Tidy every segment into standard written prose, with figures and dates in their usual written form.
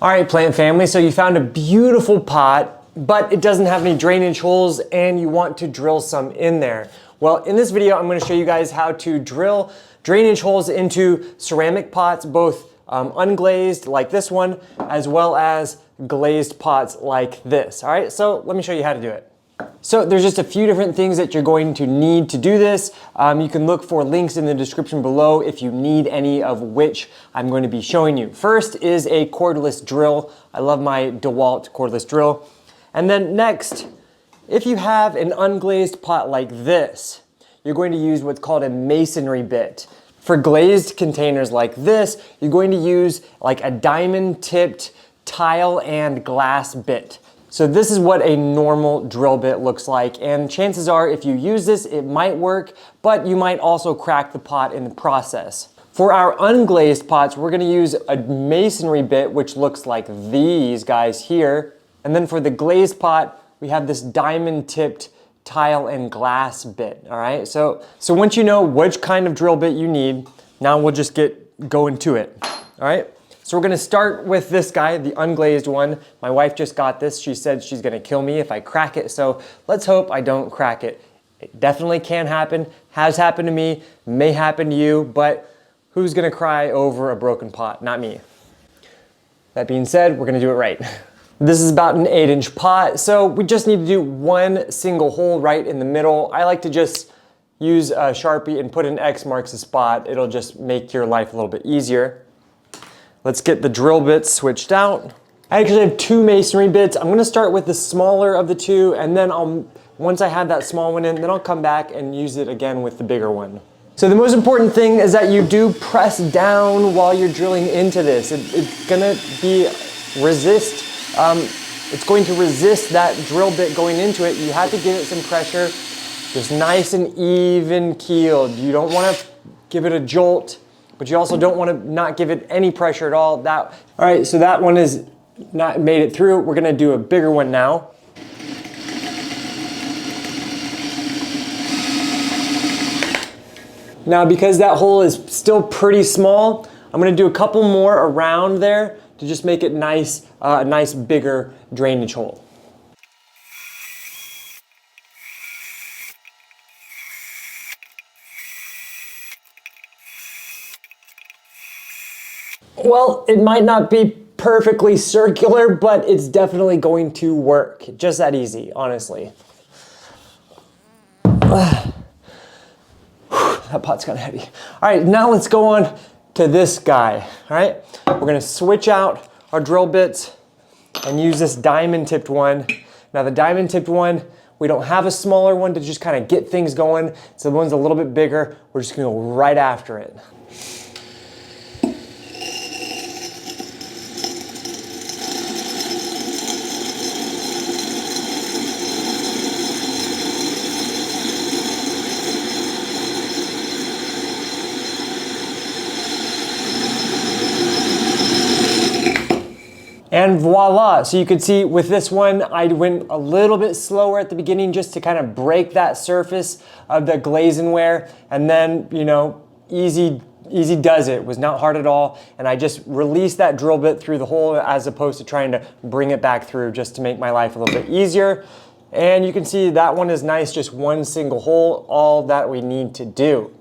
All right, plant family, so you found a beautiful pot, but it doesn't have any drainage holes and you want to drill some in there. Well, in this video, I'm gonna show you guys how to drill drainage holes into ceramic pots, both unglazed like this one, as well as glazed pots like this. All right, so let me show you how to do it. So there's just a few different things that you're going to need to do this. You can look for links in the description below if you need any of which I'm going to be showing you. First is a cordless drill. I love my DeWalt cordless drill. And then next, if you have an unglazed pot like this, you're going to use what's called a masonry bit. For glazed containers like this, you're going to use like a diamond tipped tile and glass bit. So this is what a normal drill bit looks like, and chances are if you use this, it might work, but you might also crack the pot in the process. For our unglazed pots, we're gonna use a masonry bit, which looks like these guys here. And then for the glazed pot, we have this diamond tipped tile and glass bit, all right? So once you know which kind of drill bit you need, now we'll just get going to it, all right? So we're gonna start with this guy, the unglazed one. My wife just got this. She said she's gonna kill me if I crack it, so let's hope I don't crack it. It definitely can happen, has happened to me, may happen to you, but who's gonna cry over a broken pot? Not me. That being said, we're gonna do it right. This is about an 8-inch pot, so we just need to do one single hole right in the middle. I like to just use a Sharpie and put an X marks the spot. It'll just make your life a little bit easier. Let's get the drill bits switched out. I actually have two masonry bits. I'm gonna start with the smaller of the two, and then once I have that small one in, then I'll come back and use it again with the bigger one. So the most important thing is that you do press down while you're drilling into this. It's gonna it's going to resist that drill bit going into it. You have to give it some pressure, just nice and even keeled. You don't wanna give it a jolt, but you also don't want to not give it any pressure at all. All right, so that one is not made it through. We're gonna do a bigger one now. Now, because that hole is still pretty small, I'm gonna do a couple more around there to just make it nice, a nice bigger drainage hole. Well, it might not be perfectly circular, but it's definitely going to work. Just that easy, honestly. That pot's kind of heavy. All right, now let's go on to this guy, all right? We're gonna switch out our drill bits and use this diamond tipped one. Now the diamond tipped one, we don't have a smaller one to just kind of get things going. So the one's a little bit bigger. We're just gonna go right after it. And voila, so you can see with this one, I went a little bit slower at the beginning just to kind of break that surface of the glazenware, and then, you know, easy does it. It was not hard at all, and I just released that drill bit through the hole as opposed to trying to bring it back through just to make my life a little bit easier. And you can see that one is nice, just one single hole, all that we need to do.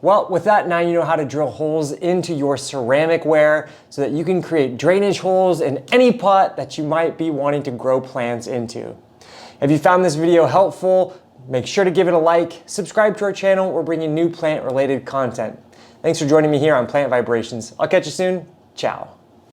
Well, with that, now you know how to drill holes into your ceramic ware so that you can create drainage holes in any pot that you might be wanting to grow plants into. If you found this video helpful, make sure to give it a like, subscribe to our channel. We're bringing new plant-related content. Thanks for joining me here on Plant Vibrations. I'll catch you soon. Ciao.